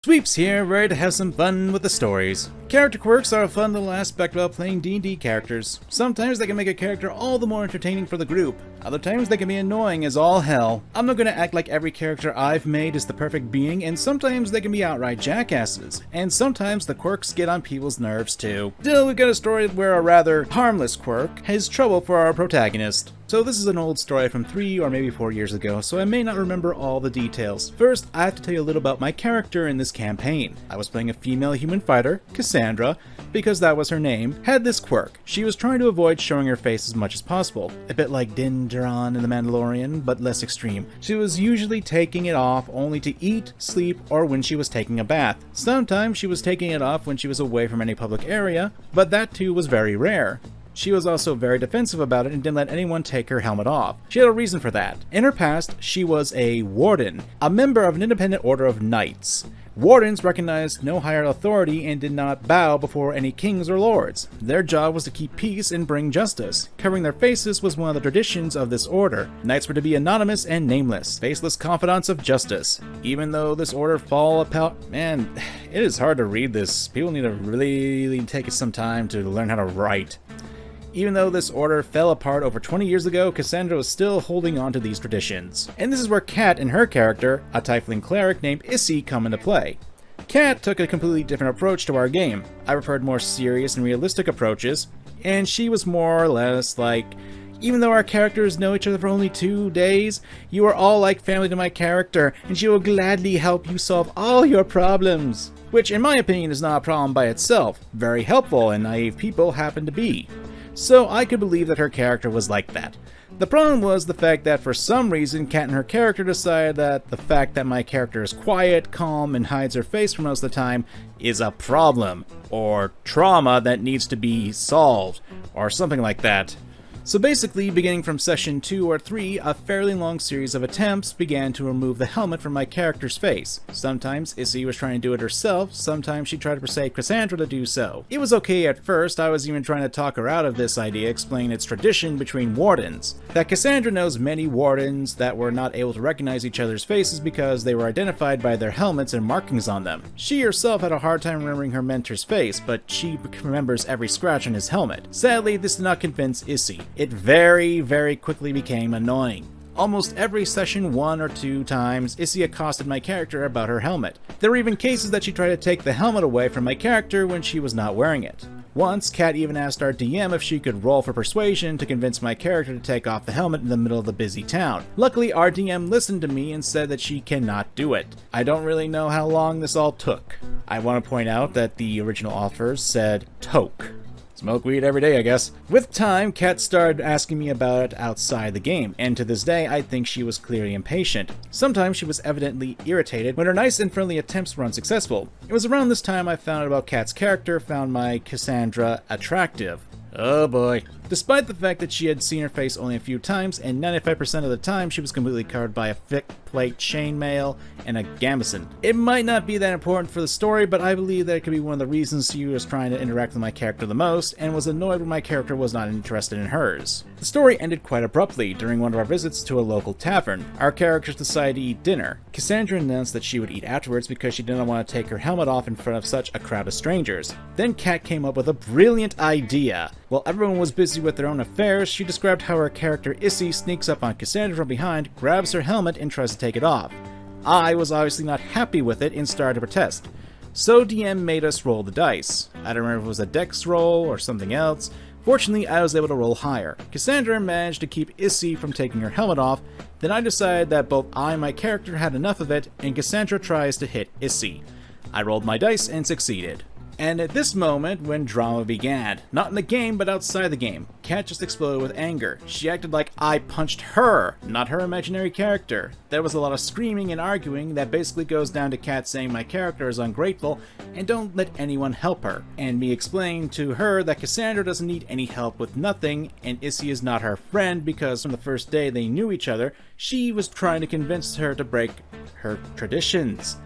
Sweeps here, ready to have some fun with the stories. Character quirks are a fun little aspect about playing D&D characters. Sometimes they can make a character all the more entertaining for the group. Other times they can be annoying as all hell. I'm not gonna act like every character I've made is the perfect being, and sometimes they can be outright jackasses. And sometimes the quirks get on people's nerves too. Still, we've got a story where a rather harmless quirk has trouble for our protagonist. So this is an old story from 3 or maybe 4 years ago, so I may not remember all the details. First, I have to tell you a little about my character in this campaign. I was playing a female human fighter, Cassandra, because that was her name, had this quirk. She was trying to avoid showing her face as much as possible, a bit like Din Djarin in The Mandalorian, but less extreme. She was usually taking it off only to eat, sleep, or when she was taking a bath. Sometimes she was taking it off when she was away from any public area, but that too was very rare. She was also very defensive about it and didn't let anyone take her helmet off. She had a reason for that. In her past, she was a warden, a member of an independent order of knights. Wardens recognized no higher authority and did not bow before any kings or lords. Their job was to keep peace and bring justice. Covering their faces was one of the traditions of this order. Knights were to be anonymous and nameless, faceless confidants of justice. Even though this order fall apart, man, it is hard to read this. People need to really take some time to learn how to write. Even though this order fell apart over 20 years ago, Cassandra was still holding on to these traditions. And this is where Kat and her character, a tiefling cleric named Issy, come into play. Kat took a completely different approach to our game. I preferred more serious and realistic approaches, and she was more or less like, even though our characters know each other for only 2 days, you are all like family to my character, and she will gladly help you solve all your problems. Which, in my opinion, is not a problem by itself. Very helpful, and naive people happen to be. So I could believe that her character was like that. The problem was the fact that for some reason Kat and her character decided that the fact that my character is quiet, calm, and hides her face for most of the time is a problem, or trauma that needs to be solved, or something like that. So basically, beginning from session 2 or 3, a fairly long series of attempts began to remove the helmet from my character's face. Sometimes Issy was trying to do it herself, sometimes she tried to persuade Cassandra to do so. It was okay at first. I was even trying to talk her out of this idea, explaining its tradition between wardens. That Cassandra knows many wardens that were not able to recognize each other's faces because they were identified by their helmets and markings on them. She herself had a hard time remembering her mentor's face, but she remembers every scratch on his helmet. Sadly, this did not convince Issy. It very quickly became annoying. Almost every session 1 or 2 times, Issy accosted my character about her helmet. There were even cases that she tried to take the helmet away from my character when she was not wearing it. Once, Kat even asked our DM if she could roll for persuasion to convince my character to take off the helmet in the middle of the busy town. Luckily, our DM listened to me and said that she cannot do it. I don't really know how long this all took. I want to point out that the original offers said toke. Smoke weed every day, I guess. With time, Kat started asking me about it outside the game, and to this day, I think she was clearly impatient. Sometimes she was evidently irritated when her nice and friendly attempts were unsuccessful. It was around this time I found out about Kat's character, found my Cassandra attractive. Oh boy. Despite the fact that she had seen her face only a few times, and 95% of the time she was completely covered by a thick plate chainmail and a gambeson. It might not be that important for the story, but I believe that it could be one of the reasons she was trying to interact with my character the most, and was annoyed when my character was not interested in hers. The story ended quite abruptly during one of our visits to a local tavern. Our characters decided to eat dinner. Cassandra announced that she would eat afterwards because she didn't want to take her helmet off in front of such a crowd of strangers. Then Kat came up with a brilliant idea. While everyone was busy with their own affairs, she described how her character Issy sneaks up on Cassandra from behind, grabs her helmet, and tries to take it off. I was obviously not happy with it and started to protest. So DM made us roll the dice. I don't remember if it was a dex roll or something else. Fortunately, I was able to roll higher. Cassandra managed to keep Issy from taking her helmet off. Then I decided that both I and my character had enough of it, and Cassandra tries to hit Issy. I rolled my dice and succeeded. And at this moment, when drama began. Not in the game, but outside the game. Kat just exploded with anger. She acted like I punched her, not her imaginary character. There was a lot of screaming and arguing that basically goes down to Kat saying my character is ungrateful and don't let anyone help her. And me explaining to her that Cassandra doesn't need any help with nothing, and Issy is not her friend because from the first day they knew each other, she was trying to convince her to break her traditions.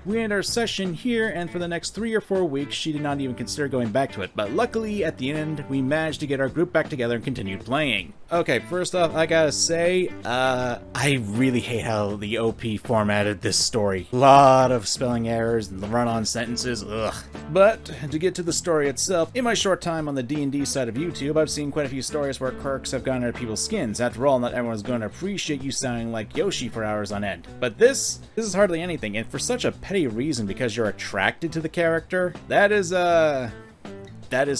We ended our session here, and for the next 3 or 4 weeks, she did not even consider going back to it, but luckily, at the end, we managed to get our group back together and continued playing. Okay, first off, I gotta say, I really hate how the OP formatted this story. A lot of spelling errors and the run-on sentences, ugh. But, to get to the story itself, in my short time on the D&D side of YouTube, I've seen quite a few stories where quirks have gone under people's skins. After all, not everyone's going to appreciate you sounding like Yoshi for hours on end. But this is hardly anything, and for such a petty reason because you're attracted to the character, that is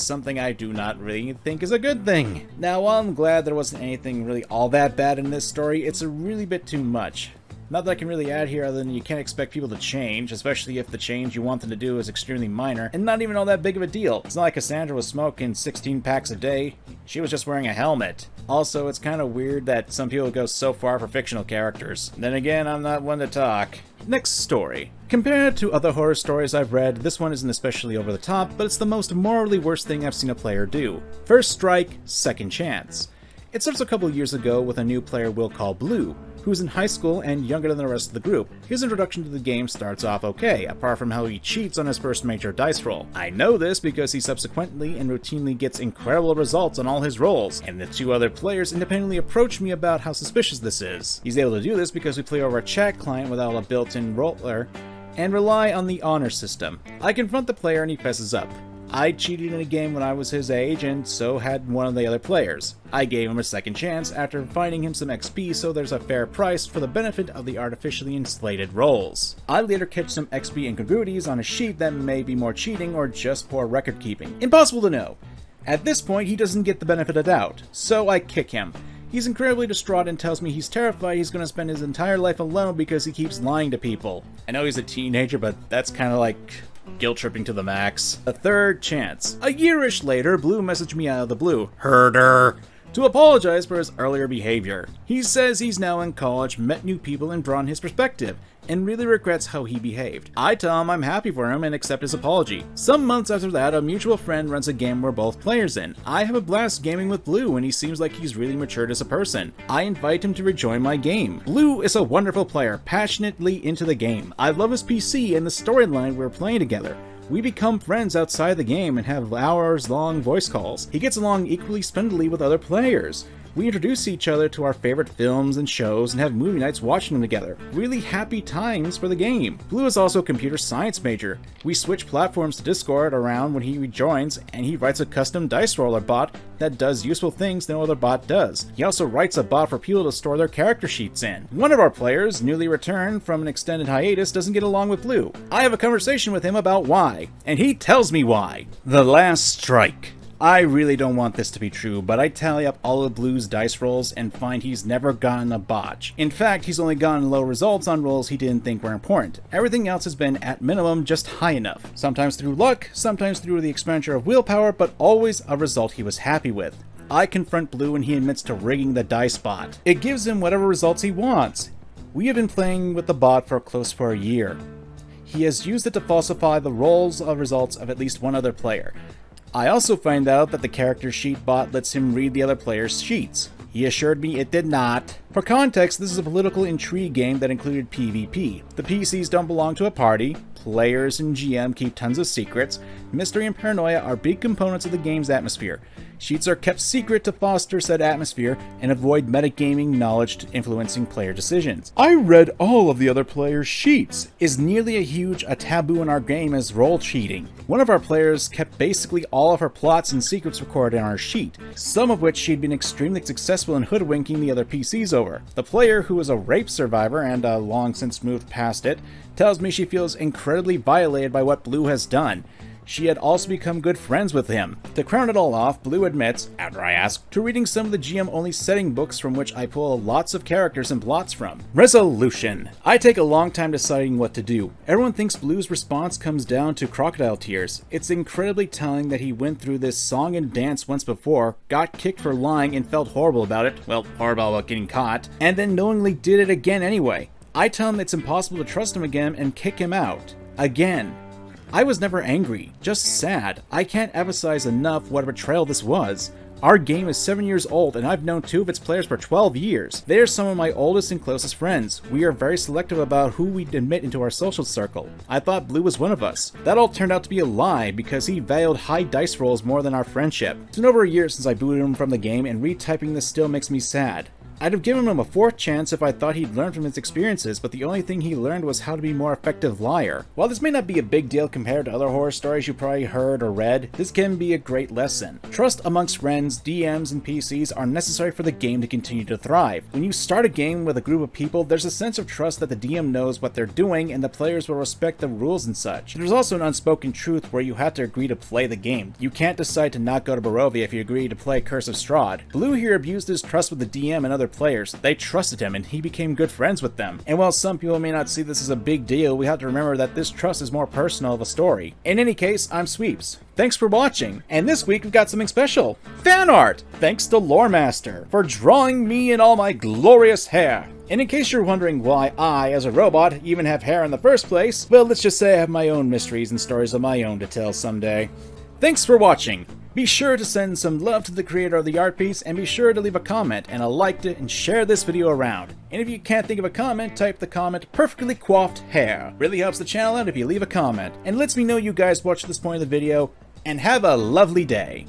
something I do not really think is a good thing. Now, while I'm glad there wasn't anything really all that bad in this story, it's a really bit too much. Not that I can really add here other than you can't expect people to change, especially if the change you want them to do is extremely minor, and not even all that big of a deal. It's not like Cassandra was smoking 16 packs a day, she was just wearing a helmet. Also, it's kind of weird that some people go so far for fictional characters. Then again, I'm not one to talk. Next story. Compared to other horror stories I've read, this one isn't especially over the top, but it's the most morally worst thing I've seen a player do. First strike, second chance. It starts a couple years ago with a new player we'll call Blue, who's in high school and younger than the rest of the group. His introduction to the game starts off okay, apart from how he cheats on his first major dice roll. I know this because he subsequently and routinely gets incredible results on all his rolls, and the 2 other players independently approach me about how suspicious this is. He's able to do this because we play over a chat client without a built-in roller, and rely on the honor system. I confront the player and he fesses up. I cheated in a game when I was his age, and so had one of the other players. I gave him a second chance after finding him some XP so there's a fair price for the benefit of the artificially inflated rolls. I later catch some XP incongruities on a sheet that may be more cheating or just poor record keeping. Impossible to know. At this point, he doesn't get the benefit of doubt, so I kick him. He's incredibly distraught and tells me he's terrified he's going to spend his entire life alone because he keeps lying to people. I know he's a teenager, but that's kind of like guilt-tripping to the max. A third chance. A year-ish later, Blue messaged me out of the blue, herder, to apologize for his earlier behavior. He says he's now in college, met new people, and broadened his perspective, and really regrets how he behaved. I tell him I'm happy for him and accept his apology. Some months after that, a mutual friend runs a game we're both players in. I have a blast gaming with Blue, and he seems like he's really matured as a person. I invite him to rejoin my game. Blue is a wonderful player, passionately into the game. I love his PC and the storyline we're playing together. We become friends outside the game and have hours-long voice calls. He gets along equally splendidly with other players. We introduce each other to our favorite films and shows and have movie nights watching them together. Really happy times for the game. Blue is also a computer science major. We switch platforms to Discord around when he rejoins, and he writes a custom dice roller bot that does useful things no other bot does. He also writes a bot for people to store their character sheets in. One of our players, newly returned from an extended hiatus, doesn't get along with Blue. I have a conversation with him about why, and he tells me why. The last strike. I really don't want this to be true, but I tally up all of Blue's dice rolls and find he's never gotten a botch. In fact, he's only gotten low results on rolls he didn't think were important. Everything else has been, at minimum, just high enough. Sometimes through luck, sometimes through the expenditure of willpower, but always a result he was happy with. I confront Blue and he admits to rigging the dice bot. It gives him whatever results he wants. We have been playing with the bot for close to a year. He has used it to falsify the rolls of results of at least one other player. I also find out that the character sheet bot lets him read the other player's sheets. He assured me it did not. For context, this is a political intrigue game that included PvP. The PCs don't belong to a party, players and GM keep tons of secrets, mystery and paranoia are big components of the game's atmosphere. Sheets are kept secret to foster said atmosphere and avoid metagaming knowledge influencing player decisions. I read all of the other players' sheets. Is nearly as huge a taboo in our game as roll cheating. One of our players kept basically all of her plots and secrets recorded on our sheet, some of which she'd been extremely successful in hoodwinking the other PCs over. The player, who is a rape survivor and long since moved past it, tells me she feels incredibly violated by what Blue has done. She had also become good friends with him. To crown it all off, Blue admits, after I ask, to reading some of the GM-only setting books from which I pull lots of characters and plots from. Resolution. I take a long time deciding what to do. Everyone thinks Blue's response comes down to crocodile tears. It's incredibly telling that he went through this song and dance once before, got kicked for lying and felt horrible about it, well, horrible about getting caught, and then knowingly did it again anyway. I tell him it's impossible to trust him again and kick him out. Again. I was never angry, just sad. I can't emphasize enough what a betrayal this was. Our game is 7 years old and I've known 2 of its players for 12 years. They are some of my oldest and closest friends. We are very selective about who we admit into our social circle. I thought Blue was one of us. That all turned out to be a lie because he valued high dice rolls more than our friendship. It's been over a year since I booted him from the game and retyping this still makes me sad. I'd have given him a 4th chance if I thought he'd learned from his experiences, but the only thing he learned was how to be a more effective liar. While this may not be a big deal compared to other horror stories you probably heard or read, this can be a great lesson. Trust amongst friends, DMs, and PCs are necessary for the game to continue to thrive. When you start a game with a group of people, there's a sense of trust that the DM knows what they're doing and the players will respect the rules and such. There's also an unspoken truth where you have to agree to play the game. You can't decide to not go to Barovia if you agree to play Curse of Strahd. Blue here abused his trust with the DM and other players. They trusted him and he became good friends with them. And while some people may not see this as a big deal, we have to remember that this trust is more personal of a story. In any case, I'm Sweeps. Thanks for watching, and this week we've got something special. Fan art! Thanks to Loremaster for drawing me in all my glorious hair. And in case you're wondering why I, as a robot, even have hair in the first place, well, let's just say I have my own mysteries and stories of my own to tell someday. Thanks for watching. Be sure to send some love to the creator of the art piece, and be sure to leave a comment and a like and share this video around. And if you can't think of a comment, type the comment perfectly coiffed hair. Really helps the channel out if you leave a comment, and lets me know you guys watched this point of the video, and have a lovely day.